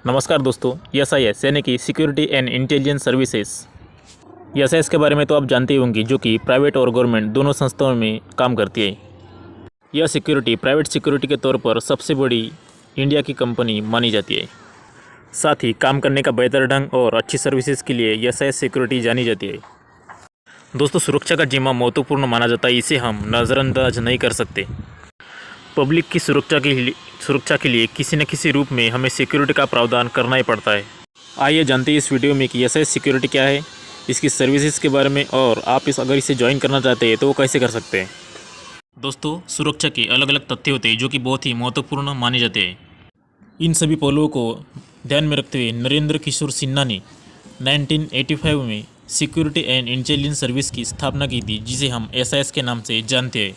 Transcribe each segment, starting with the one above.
नमस्कार दोस्तों, एसआईएस यानी कि security and intelligence services. SIS के बारे में तो आप जानते ही होंगे, जो कि प्राइवेट और गवर्नमेंट दोनों संस्थाओं में काम करती है। यह सिक्योरिटी प्राइवेट सिक्योरिटी के तौर पर सबसे बड़ी इंडिया की कंपनी मानी जाती है। साथ ही काम करने का बेहतर ढंग और अच्छी सर्विसेज के लिए एसआईएस सिक्योरिटी जानी जाती है। दोस्तों, सुरक्षा का जिम्मा महत्वपूर्ण माना जाता है, इसे हम नज़रअंदाज नहीं कर सकते। पब्लिक की सुरक्षा के लिए किसी न किसी रूप में हमें सिक्योरिटी का प्रावधान करना ही पड़ता है। आइए जानते हैं इस वीडियो में कि एसआईएस सिक्योरिटी क्या है, इसकी सर्विसेज के बारे में, और आप अगर इसे ज्वाइन करना चाहते हैं तो वो कैसे कर सकते हैं। दोस्तों, सुरक्षा के अलग अलग तथ्य होते हैं जो कि बहुत ही महत्वपूर्ण माने जाते हैं। इन सभी पहलुओं को ध्यान में रखते हुए नरेंद्र किशोर सिन्हा ने 1985 में सिक्योरिटी एंड इंटेलिजेंस सर्विस की स्थापना की थी, जिसे हम एसआईएस के नाम से जानते हैं।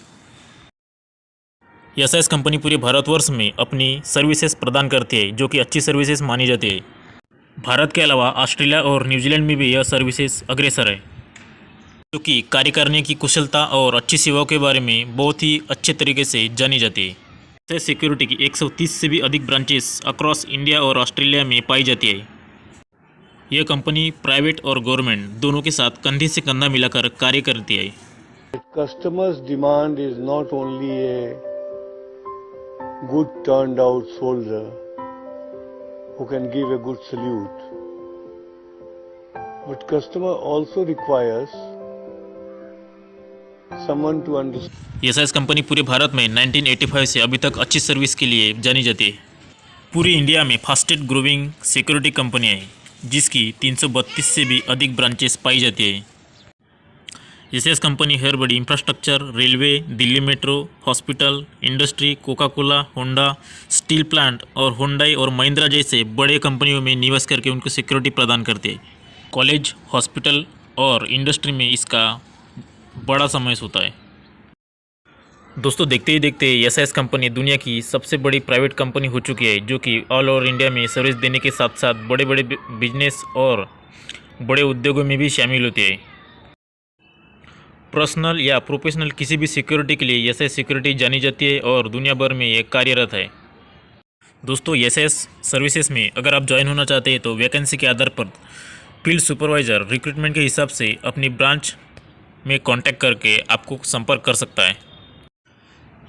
एसआईएस कंपनी पूरे भारतवर्ष में अपनी सर्विसेज प्रदान करती है, जो कि अच्छी सर्विसेज मानी जाती है। भारत के अलावा ऑस्ट्रेलिया और न्यूजीलैंड में भी यह सर्विसेज अग्रसर है, जो कि कार्य करने की कुशलता और अच्छी सेवाओं के बारे में बहुत ही अच्छे तरीके से जानी जाती है। एसआईएस सिक्योरिटी की 130 से भी अधिक ब्रांचेस अक्रॉस इंडिया और ऑस्ट्रेलिया में पाई जाती है। यह कंपनी प्राइवेट और गवर्नमेंट दोनों के साथ कंधे से कंधा मिलाकर कार्य करती है। Customers' demand is not only a good turned out soldier who can give a good salute, but customer also requires someone to understand. SIS company पूरे भारत में 1985 से अभी तक अच्छी सर्विस के लिए जानी जाती है। पूरी इंडिया में फास्टेस्ट ग्रोइंग सिक्योरिटी कंपनी है, जिसकी 332 से भी अधिक ब्रांचेस पाई जाती है। एसआईएस कंपनी हर बड़ी infrastructure, railway, Delhi metro, hospital, industry, Coca Cola, Honda, steel plant और होंडाई और महिंद्रा जैसे बड़े कंपनियों में निवेश करके उनको सिक्योरिटी प्रदान करती है। कॉलेज, हॉस्पिटल और इंडस्ट्री में इसका बड़ा समावेश होता है। दोस्तों, देखते ही देखते एसआईएस कंपनी दुनिया की सबसे बड़ी प्राइवेट कंपनी हो चुकी है, जो कि ऑल ओवर इंडिया में सर्विस देने के साथ साथ बड़े बड़े बिजनेस और बड़े उद्योगों में भी शामिल होती है। पर्सनल या प्रोफेशनल किसी भी सिक्योरिटी के लिए एसआईएस सिक्योरिटी जानी जाती है और दुनिया भर में ये कार्यरत है। दोस्तों, एसआईएस सर्विसेज में अगर आप ज्वाइन होना चाहते हैं तो वैकेंसी के आधार पर फील्ड सुपरवाइज़र रिक्रूटमेंट के हिसाब से अपनी ब्रांच में कांटेक्ट करके आपको संपर्क कर सकता है।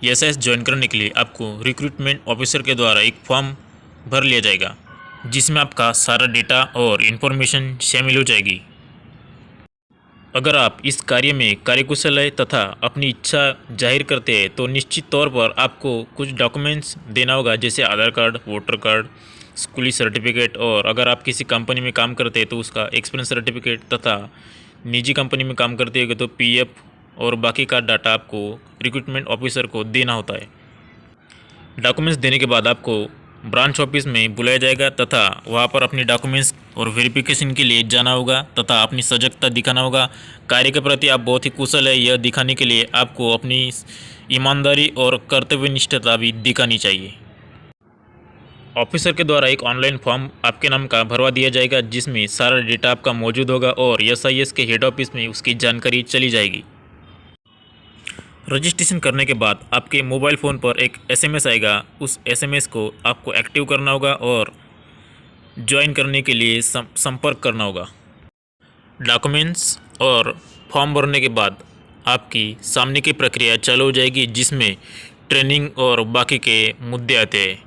एसआईएस ज्वाइन करने के लिए आपको रिक्रूटमेंट ऑफिसर के द्वारा एक फॉर्म भर लिया जाएगा, जिसमें आपका सारा डेटा और इन्फॉर्मेशन शामिल हो जाएगी। अगर आप इस कार्य में कार्यकुशल है तथा अपनी इच्छा जाहिर करते हैं तो निश्चित तौर पर आपको कुछ डॉक्यूमेंट्स देना होगा, जैसे आधार कार्ड, वोटर कार्ड, स्कूली सर्टिफिकेट, और अगर आप किसी कंपनी में काम करते हैं तो उसका एक्सपीरियंस सर्टिफिकेट, तथा निजी कंपनी में काम करते हैं तो पीएफ और बाकी का डाटा आपको रिक्रूटमेंट ऑफिसर को देना होता है। डॉक्यूमेंट्स देने के बाद आपको ब्रांच ऑफिस में बुलाया जाएगा तथा वहाँ पर अपने डॉक्यूमेंट्स और वेरिफिकेशन के लिए जाना होगा तथा अपनी सजगता दिखाना होगा। कार्य के प्रति आप बहुत ही कुशल है, यह दिखाने के लिए आपको अपनी ईमानदारी और कर्तव्यनिष्ठता भी दिखानी चाहिए। ऑफिसर के द्वारा एक ऑनलाइन फॉर्म आपके नाम का भरवा दिया जाएगा, जिसमें सारा डेटा आपका मौजूद होगा और एसआईएस के हेड ऑफिस में उसकी जानकारी चली जाएगी। रजिस्ट्रेशन करने के बाद आपके मोबाइल फ़ोन पर एक एसएमएस आएगा। उस एसएमएस को आपको एक्टिव करना होगा और ज्वाइन करने के लिए संपर्क करना होगा। डॉक्यूमेंट्स और फॉर्म भरने के बाद आपकी सामने की प्रक्रिया चालू हो जाएगी, जिसमें ट्रेनिंग और बाकी के मुद्दे आते हैं।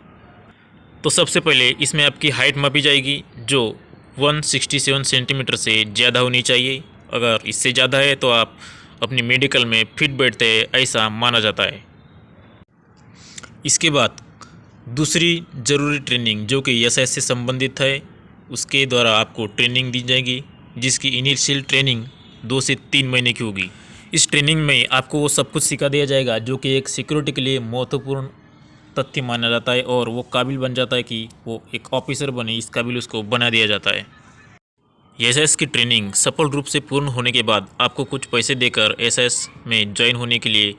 तो सबसे पहले इसमें आपकी हाइट मापी जाएगी, जो 167 सेंटीमीटर से ज़्यादा होनी चाहिए। अगर इससे ज़्यादा है तो आप अपनी मेडिकल में फिट बैठते हैं, ऐसा माना जाता है। इसके बाद दूसरी ज़रूरी ट्रेनिंग जो कि एसआईएस से संबंधित है, उसके द्वारा आपको ट्रेनिंग दी जाएगी, जिसकी इनिशियल ट्रेनिंग 2 से 3 महीने की होगी। इस ट्रेनिंग में आपको वो सब कुछ सिखा दिया जाएगा जो कि एक सिक्योरिटी के लिए महत्वपूर्ण तथ्य माना जाता है, और वो काबिल बन जाता है कि वो एक ऑफिसर बने, इस काबिल उसको बना दिया जाता है। एसआईएस की ट्रेनिंग सफल रूप से पूर्ण होने के बाद आपको कुछ पैसे देकर एसआईएस में ज्वाइन होने के लिए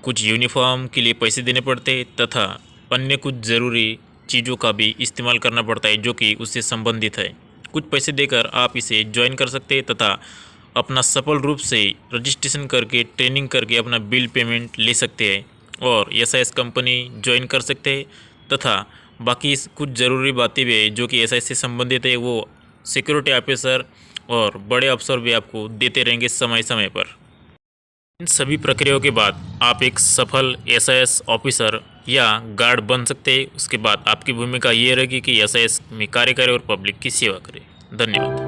कुछ यूनिफॉर्म के लिए पैसे देने पड़ते हैं तथा अन्य कुछ ज़रूरी चीज़ों का भी इस्तेमाल करना पड़ता है जो कि उससे संबंधित है। कुछ पैसे देकर आप इसे ज्वाइन कर सकते हैं तथा अपना सफल रूप से रजिस्ट्रेशन करके ट्रेनिंग करके अपना बिल पेमेंट ले सकते हैं और एसआईएस कंपनी ज्वाइन कर सकते हैं तथा बाकी कुछ ज़रूरी बातें भी है जो कि एसआई से संबंधित है, वो सिक्योरिटी ऑफिसर और बड़े अफसर भी आपको देते रहेंगे समय समय पर। इन सभी प्रक्रियाओं के बाद आप एक सफल एसआईएस ऑफिसर या गार्ड बन सकते हैं। उसके बाद आपकी भूमिका ये रहेगी कि एसआईएस में कार्य करें और पब्लिक की सेवा करें। धन्यवाद।